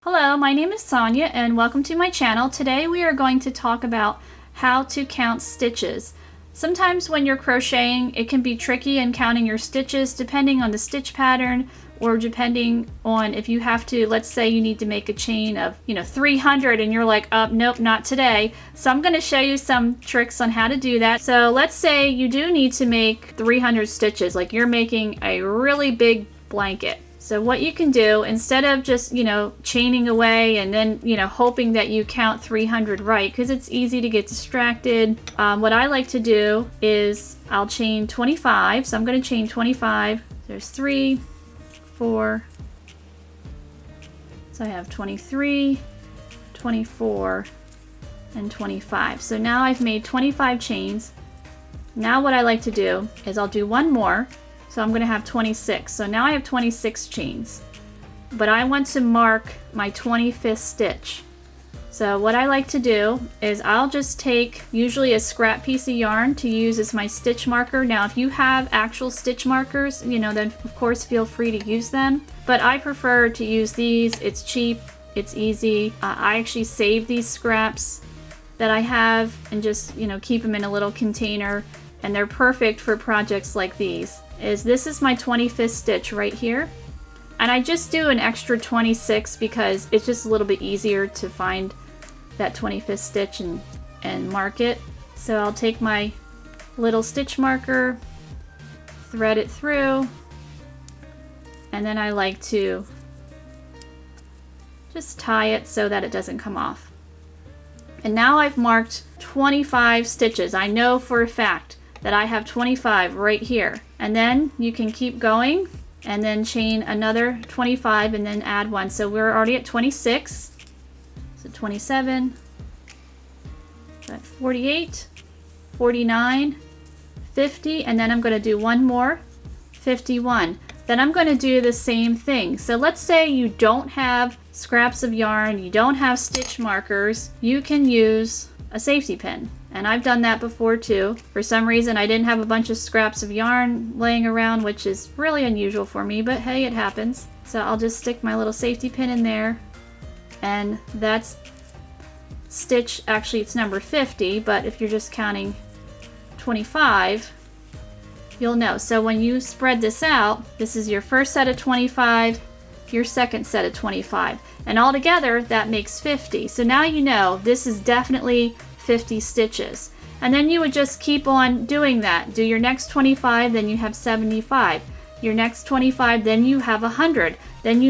Hello, my name is Sonia and welcome to my channel. Today we are going to talk about how to count stitches. Sometimes when you're crocheting, it can be tricky in counting your stitches depending on the stitch pattern or depending on if you have to, let's say you need to make a chain of 300 and you're like, oh, nope, not today. So I'm going to show you some tricks on how to do that. So let's say you do need to make 300 stitches, like you're making a really big blanket. So what you can do, instead of just, chaining away and then, hoping that you count 300 right, because it's easy to get distracted, what I like to do is I'll chain 25. So I'm going to chain 25. There's 3, 4. So I have 23, 24, and 25. So now I've made 25 chains. Now what I like to do is I'll do one more. So I'm going to have 26. So now I have 26 chains. But I want to mark my 25th stitch. So what I like to do is I'll just take usually a scrap piece of yarn to use as my stitch marker. Now if you have actual stitch markers, then of course feel free to use them. But I prefer to use these. It's cheap, it's easy. I actually save these scraps that I have and just keep them in a little container. And they're perfect for projects like these. This is my 25th stitch right here, and I just do an extra 26 because it's just a little bit easier to find that 25th stitch and mark it. So I'll take my little stitch marker, thread it through, and then I like to just tie it so that it doesn't come off. And now I've marked 25 stitches. I know for a fact that I have 25 right here. And then you can keep going and then chain another 25 and then add one. So we're already at 26. So 27, 48, 49, 50, and then I'm going to do one more, 51. Then I'm going to do the same thing. So let's say you don't have scraps of yarn, you don't have stitch markers, you can use a safety pin. And I've done that before too. For some reason I didn't have a bunch of scraps of yarn laying around, which is really unusual for me, but hey, it happens. So I'll just stick my little safety pin in there, and that's stitch, actually it's number 50, but if you're just counting 25, you'll know. So when you spread this out, this is your first set of 25, your second set of 25, and all together that makes 50. So now you know this is definitely 50 stitches. And then you would just keep on doing that. Do your next 25, then you have 75. Your next 25, then you have 100. Then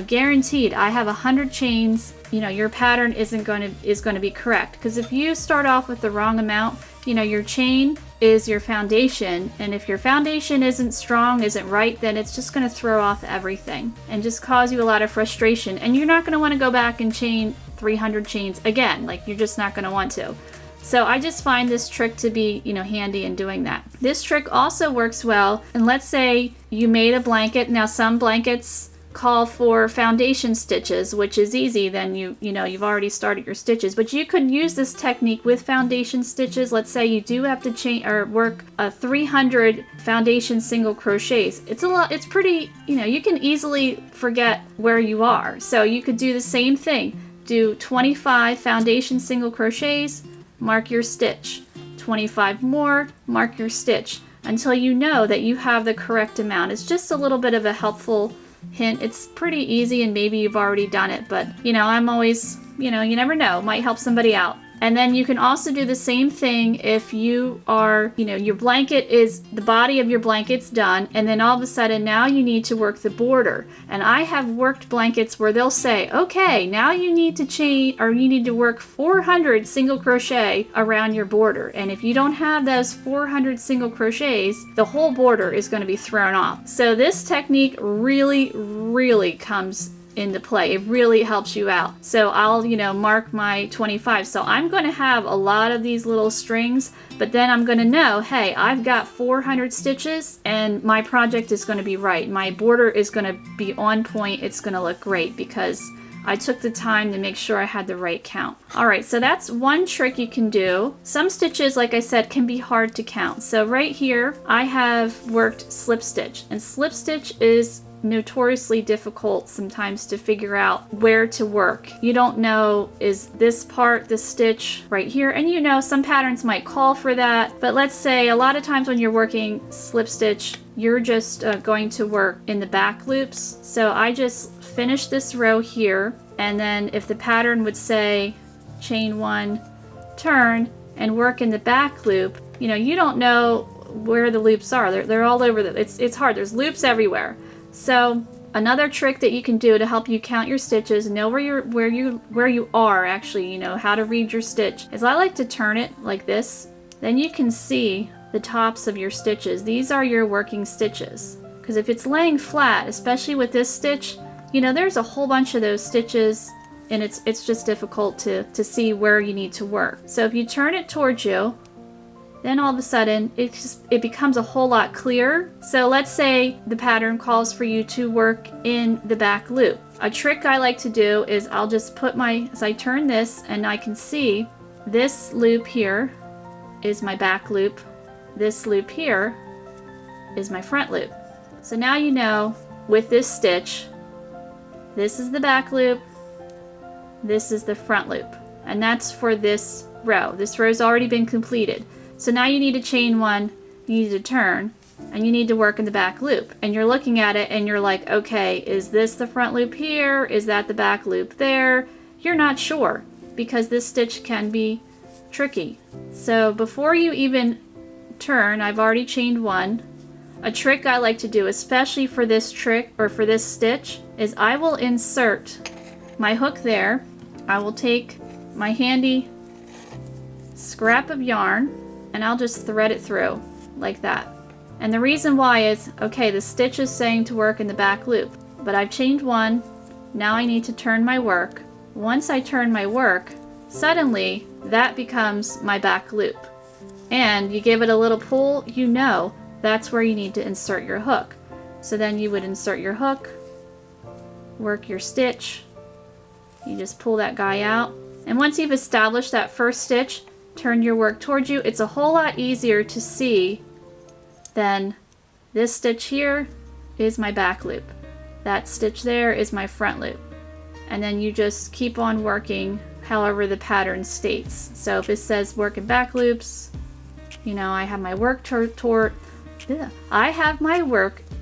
guaranteed I have 100 chains. Your pattern is going to be correct, because if you start off with the wrong amount, your chain is your foundation, and if your foundation isn't strong, isn't right, then it's just going to throw off everything and just cause you a lot of frustration, and you're not going to want to go back and chain 300 chains again. Like, you're just not going to want to. So I just find this trick to be handy in doing that. This trick also works well, and let's say you made a blanket. Now some blankets call for foundation stitches, which is easy. Then you've already started your stitches, but you could use this technique with foundation stitches. Let's say you do have to chain or work 300 foundation single crochets. It's a lot. It's pretty, you can easily forget where you are. So you could do the same thing. Do 25 foundation single crochets, mark your stitch. 25 more, mark your stitch, until you know that you have the correct amount. It's just a little bit of a helpful hint. It's pretty easy, and maybe you've already done it, but I'm always, you never know, might help somebody out. And then you can also do the same thing if you are, your blanket is, the body of your blanket's done, and then all of a sudden now you need to work the border. And I have worked blankets where they'll say, okay, now you need to chain, or you need to work 400 single crochet around your border. And if you don't have those 400 single crochets, the whole border is going to be thrown off. So this technique really, really comes into play. It really helps you out. So I'll, mark my 25. So I'm going to have a lot of these little strings, but then I'm going to know, hey, I've got 400 stitches and my project is going to be right. My border is going to be on point. It's going to look great because I took the time to make sure I had the right count. All right, so that's one trick you can do. Some stitches, like I said, can be hard to count. So right here, I have worked slip stitch, and slip stitch is notoriously difficult sometimes to figure out where to work. You don't know, is this part, this stitch right here? And you know, some patterns might call for that, but let's say a lot of times when you're working slip stitch, you're just going to work in the back loops. So I just finish this row here, and then if the pattern would say chain 1, turn, and work in the back loop, you know, you don't know where the loops are. They're all over it's hard. There's loops everywhere. So another trick that you can do to help you count your stitches, know where you are actually, you know, how to read your stitch, is I like to turn it like this. Then you can see the tops of your stitches. These are your working stitches. Because if it's laying flat, especially with this stitch, you know, there's a whole bunch of those stitches, and it's just difficult to see where you need to work. So if you turn it towards you, then all of a sudden it becomes a whole lot clearer. So let's say the pattern calls for you to work in the back loop. A trick I like to do is I'll just put as I turn this, and I can see this loop here is my back loop. This loop here is my front loop. So now you know with this stitch, this is the back loop, this is the front loop, and that's for this row. This row's already been completed. So now you need to chain 1, you need to turn, and you need to work in the back loop. And you're looking at it and you're like, okay, is this the front loop here? Is that the back loop there? You're not sure, because this stitch can be tricky. So before you even turn, I've already chained 1. A trick I like to do, especially for this trick or for this stitch, is I will insert my hook there. I will take my handy scrap of yarn and I'll just thread it through like that. And the reason why is, okay, the stitch is saying to work in the back loop, but I've chained 1. Now I need to turn my work. Once I turn my work, suddenly that becomes my back loop. And you give it a little pull, you know that's where you need to insert your hook. So then you would insert your hook, work your stitch, you just pull that guy out. And once you've established that first stitch, turn your work towards you. It's a whole lot easier to see than this stitch here is my back loop. That stitch there is my front loop. And then you just keep on working however the pattern states. So if it says work in back loops, you know, I have my work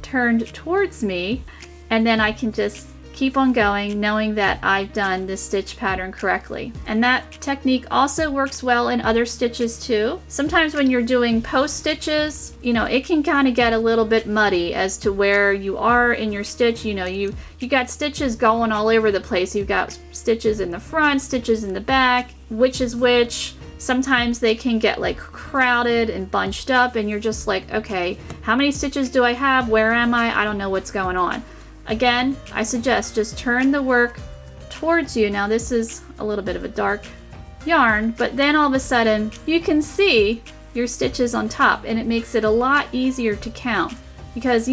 turned towards me, and then I can just keep on going knowing that I've done this stitch pattern correctly. And that technique also works well in other stitches too. Sometimes when you're doing post stitches, you know, it can kind of get a little bit muddy as to where you are in your stitch. You know, you got stitches going all over the place. You've got stitches in the front, stitches in the back, which is which. Sometimes they can get like crowded and bunched up, and you're just like, okay, how many stitches do I have? Where am I? I don't know what's going on. Again, I suggest just turn the work towards you. Now this is a little bit of a dark yarn, but then all of a sudden you can see your stitches on top, and it makes it a lot easier to count, because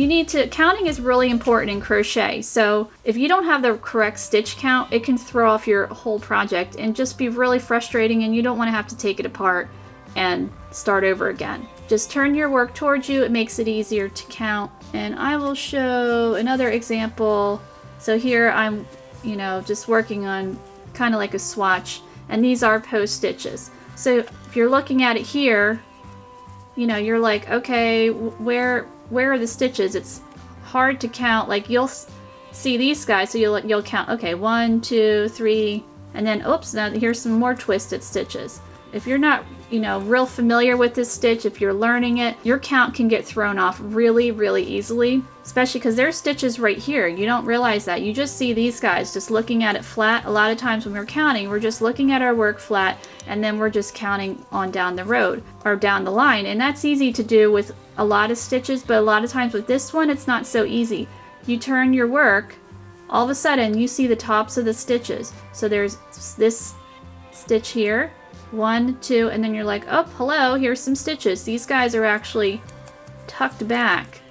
counting is really important in crochet. So if you don't have the correct stitch count, it can throw off your whole project and just be really frustrating, and you don't want to have to take it apart and start over again. Just turn your work towards you. It makes it easier to count. And I will show another example. So here I'm, you know, just working on kind of like a swatch, and these are post stitches. So if you're looking at it here, you know, you're like, okay, where are the stitches? It's hard to count. Like you'll see these guys, so you'll count, okay, 1, 2, 3, and then oops, now here's some more twisted stitches. If you're not, you know, real familiar with this stitch, if you're learning it, your count can get thrown off really, really easily, especially because there's stitches right here. You don't realize that. You just see these guys just looking at it flat. A lot of times when we're counting, we're just looking at our work flat, and then we're just counting on down the road or down the line. And that's easy to do with a lot of stitches, but a lot of times with this one, it's not so easy. You turn your work, all of a sudden you see the tops of the stitches. So there's this stitch here, 1, 2, and then you're like, oh, hello, here's some stitches. These guys are actually tucked back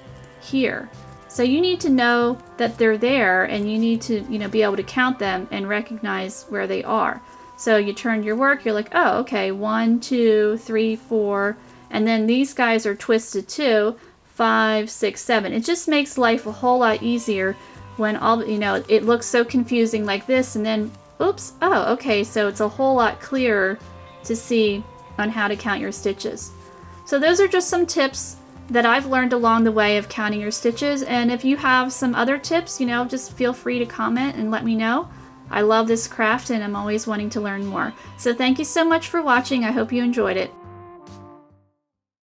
here. So you need to know that they're there, and you need to, you know, be able to count them and recognize where they are. So you turn your work, you're like, oh, okay, 1, 2, 3, 4, and then these guys are twisted too. 5, 6, 7. It just makes life a whole lot easier when all, you know, it looks so confusing like this and then, oops, oh, okay, so it's a whole lot clearer to see on how to count your stitches. So those are just some tips that I've learned along the way of counting your stitches, and if you have some other tips, you know, just feel free to comment and let me know. I love this craft and I'm always wanting to learn more. So thank you so much for watching. I hope you enjoyed it.